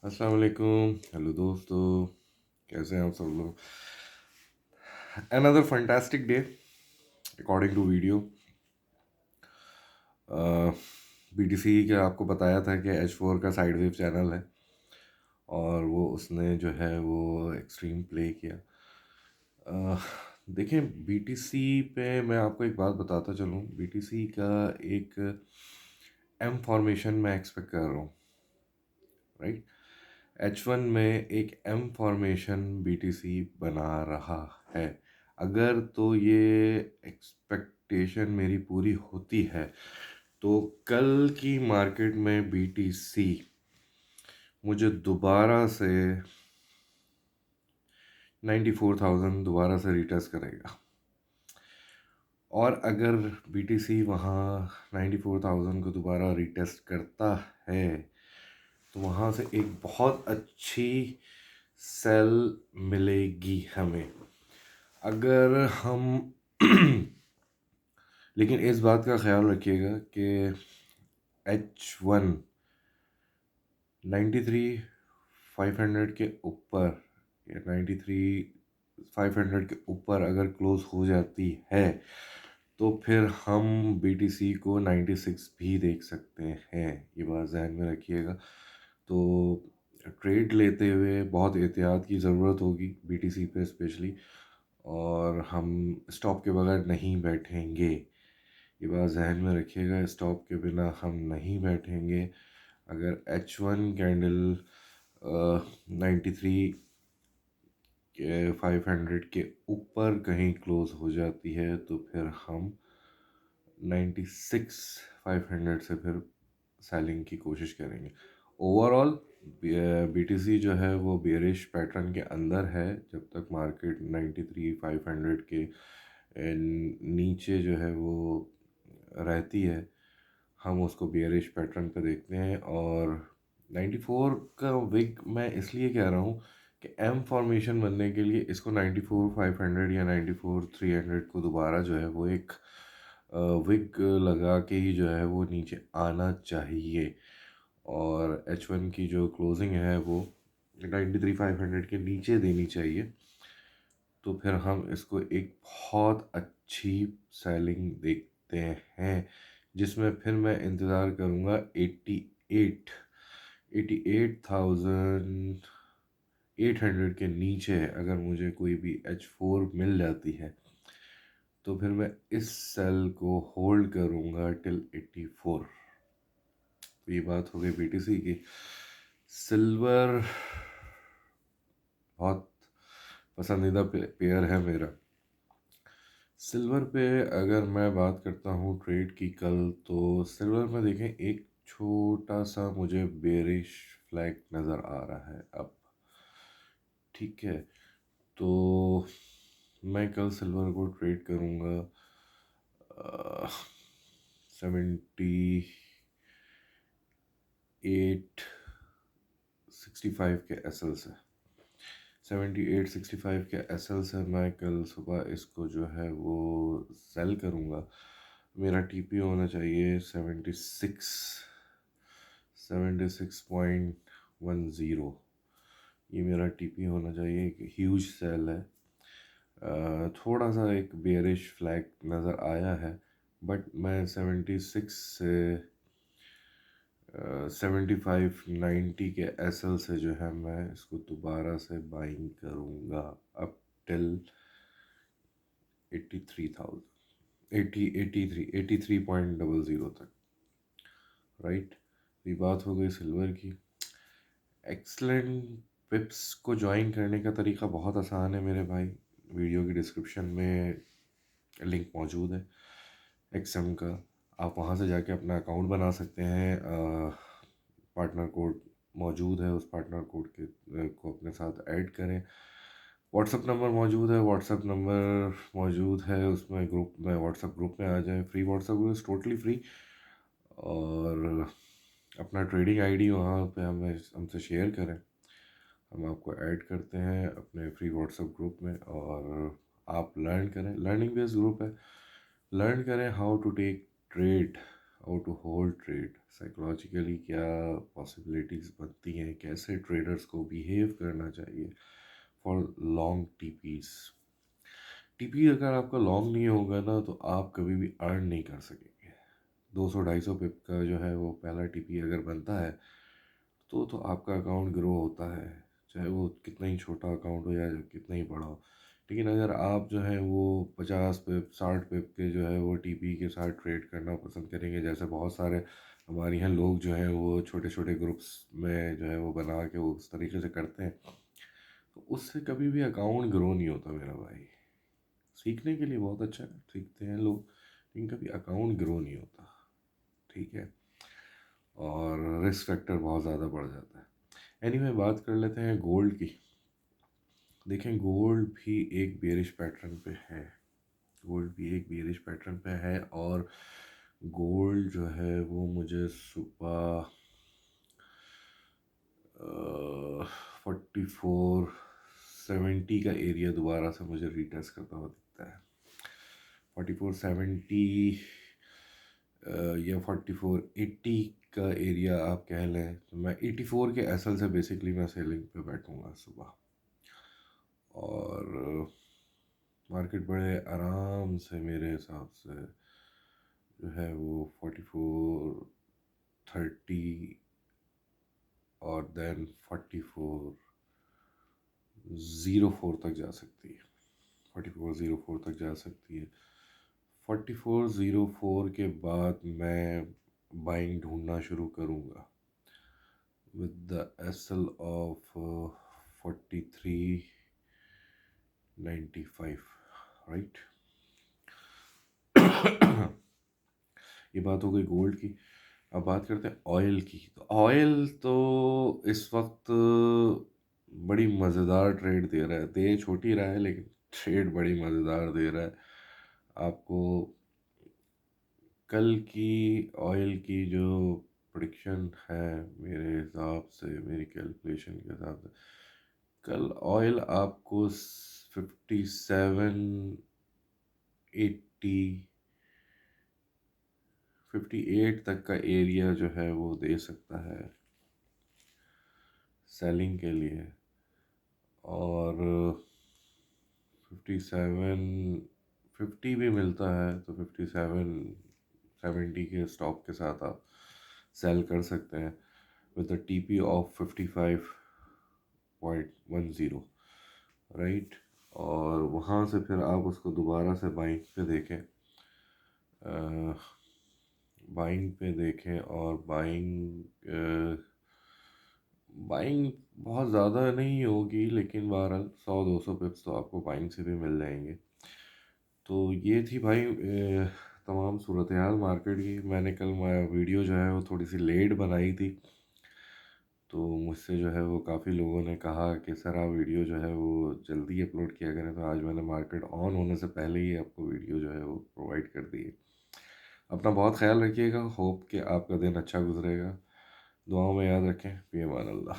अस्सलाम वालेकुम। हेलो दोस्तों, कैसे हैं आप सब लोग? Another fantastic day according to video. BTC के आपको बताया था कि H4 का साइड वेव चैनल है और वो उसने जो है वो एक्सट्रीम प्ले किया। देखें, बीटीसी पे मैं आपको एक बात बताता चलूँ। बीटीसी का एक एम फॉर्मेशन मैं एक्सपेक्ट कर रहा हूँ, राइट। H1 में एक एम फॉर्मेशन बीटीसी बना रहा है। अगर तो ये एक्सपेक्टेशन मेरी पूरी होती है तो कल की मार्केट में बीटीसी मुझे दोबारा से 94,000 दोबारा से रिटेस्ट करेगा। और अगर बीटीसी वहाँ 94,000 को दोबारा रिटेस्ट करता है तो वहाँ से एक बहुत अच्छी सेल मिलेगी हमें। अगर हम लेकिन इस बात का ख्याल रखिएगा कि H1 93,500 के ऊपर या 93,500 के ऊपर अगर क्लोज हो जाती है तो फिर हम बीटीसी को 96 भी देख सकते हैं। ये बात जहन में रखिएगा। तो ट्रेड लेते हुए बहुत एहतियात की ज़रूरत होगी बीटीसी पे स्पेशली, और हम स्टॉप के बगैर नहीं बैठेंगे। ये बात जहन में रखिएगा, स्टॉप के बिना हम नहीं बैठेंगे। अगर H1 कैंडल 93 के 500 के ऊपर कहीं क्लोज हो जाती है तो फिर हम 96,500 से फिर सेलिंग की कोशिश करेंगे। ओवरऑल बीटीसी जो है वो बेरिश पैटर्न के अंदर है। जब तक मार्केट 93,500 के नीचे जो है वो रहती है, हम उसको बेरिश पैटर्न पे देखते हैं। और 94 का विग मैं इसलिए कह रहा हूँ कि एम फॉर्मेशन बनने के लिए इसको 94,500 या 94,300 को दोबारा जो है वो एक विग लगा के ही जो है वो नीचे आना चाहिए। और H1 की जो क्लोजिंग है वो 93,500 के नीचे देनी चाहिए। तो फिर हम इसको एक बहुत अच्छी सेलिंग देखते हैं, जिसमें फिर मैं इंतज़ार करूँगा 88,800 के नीचे। अगर मुझे कोई भी H4 मिल जाती है तो फिर मैं इस सेल को होल्ड करूँगा टिल 84। तो ये बात हो गई बीटीसी की। सिल्वर बहुत पसंदीदा पेयर है मेरा। सिल्वर पे अगर मैं बात करता हूँ ट्रेड की कल, तो सिल्वर में देखें एक छोटा सा मुझे बेरिश फ्लैग नज़र आ रहा है अब। ठीक है, तो मैं कल सिल्वर को ट्रेड करूँगा 7865 के एसएल से। 7865 के एसएल से मैं कल सुबह इसको जो है वो सेल करूँगा। मेरा टीपी होना चाहिए 76.10। ये मेरा टीपी होना चाहिए। एक ह्यूज सेल है। थोड़ा सा एक बेरिश फ्लैग नज़र आया है, बट मैं 76 से 75-90 के एसएल से जो है मैं इसको दोबारा से बाइंग करूँगा अप टिल 83,000, 83.00 तक, राइट। ये बात हो गई सिल्वर की। एक्सलेंट पिप्स को ज्वाइन करने का तरीका बहुत आसान है मेरे भाई। वीडियो की डिस्क्रिप्शन में लिंक मौजूद है एक्सएम का। आप वहाँ से जाके अपना अकाउंट बना सकते हैं। पार्टनर कोड मौजूद है, उस पार्टनर कोड के को अपने साथ ऐड करें। व्हाट्सअप नंबर मौजूद है, व्हाट्सअप नंबर मौजूद है उसमें, ग्रुप में, व्हाट्सअप ग्रुप में आ जाए। Free WhatsApp group, totally free. और अपना ट्रेडिंग आईडी वहाँ पे हमें हमसे शेयर करें, हम आपको ऐड करते हैं अपने फ्री व्हाट्सएप ग्रुप में। और आप लर्न करें, लर्निंग बेस्ड ग्रुप है। लर्न करें how to take trade how to hold trade, psychologically क्या पॉसिबिलिटीज़ बनती हैं, कैसे ट्रेडर्स को बिहेव करना चाहिए फॉर लॉन्ग टीपीज। टीपी अगर आपका लॉन्ग नहीं होगा ना तो आप कभी भी अर्न नहीं कर सकेंगे। 200-250 पिप का जो है वो पहला टीपी अगर बनता है तो आपका अकाउंट ग्रो होता है, चाहे वो कितना ही छोटा अकाउंट हो या कितना ही बड़ा हो। लेकिन अगर आप जो है वो 50 पिप 60 पिप के जो है वो टीपी के साथ ट्रेड करना पसंद करेंगे, जैसे बहुत सारे हमारे यहाँ लोग जो हैं वो छोटे छोटे ग्रुप्स में जो है वो बना के वो उस तरीके से करते हैं, तो उससे कभी भी अकाउंट ग्रो नहीं होता मेरा भाई। सीखने के लिए बहुत अच्छा है, सीखते हैं लोग, लेकिन कभी अकाउंट ग्रो नहीं होता। ठीक है, और रिस्क फैक्टर बहुत ज़्यादा बढ़ जाता है। एनीवे बात कर लेते हैं गोल्ड की। देखें, गोल्ड भी एक बेरिश पैटर्न पे है, गोल्ड भी एक बेरिश पैटर्न पे है, और गोल्ड जो है वो मुझे सुबह 4470 का एरिया दोबारा से मुझे रीटेस्ट करता हुआ दिखता है। 4470 या 4480 का एरिया आप कह लें, तो मैं 84 के एसएल से बेसिकली मैं सेलिंग पे बैठूंगा सुबह, और मार्केट बड़े आराम से मेरे हिसाब से जो है वो 4430 और देन 4404 तक जा सकती है, 4404 तक जा सकती है। 4404 के बाद मैं बाइंग ढूंढना शुरू करूँगा with the SL of 4395, right. ये बात हो गई गोल्ड की। अब बात करते हैं ऑयल की। तो ऑयल तो इस वक्त बड़ी मज़ेदार ट्रेड दे रहा है, दे छोटी रहा है लेकिन ट्रेड बड़ी मज़ेदार दे रहा है आपको। कल की ऑयल की जो प्रेडिक्शन है, मेरे हिसाब से, मेरी कैलकुलेशन के हिसाब से, कल ऑयल आपको 5780 58 तक का एरिया जो है वो दे सकता है सेलिंग के लिए, और 5750 भी मिलता है तो 5770 के स्टॉप के साथ आप सेल कर सकते हैं with the TP of 55.10, right. और वहाँ से फिर आप उसको दोबारा से बाइंग पे देखें, और बाइंग बहुत ज़्यादा नहीं होगी, लेकिन बहरहाल 100-200 पिप्स तो आपको बाइंग से भी मिल जाएंगे। तो ये थी भाई तमाम सूरत हाल मार्केट की। मैंने कल वीडियो जो है वो थोड़ी सी लेट बनाई थी, तो मुझसे जो है वो काफ़ी लोगों ने कहा कि सर आप वीडियो जो है वो जल्दी अपलोड किया करें, तो आज मैंने मार्केट ऑन होने से पहले ही आपको वीडियो जो है वो प्रोवाइड कर दी है। अपना बहुत ख्याल रखिएगा, होप कि आपका दिन अच्छा गुजरेगा। दुआओं में याद रखें। फ़ी अमान अल्लाह।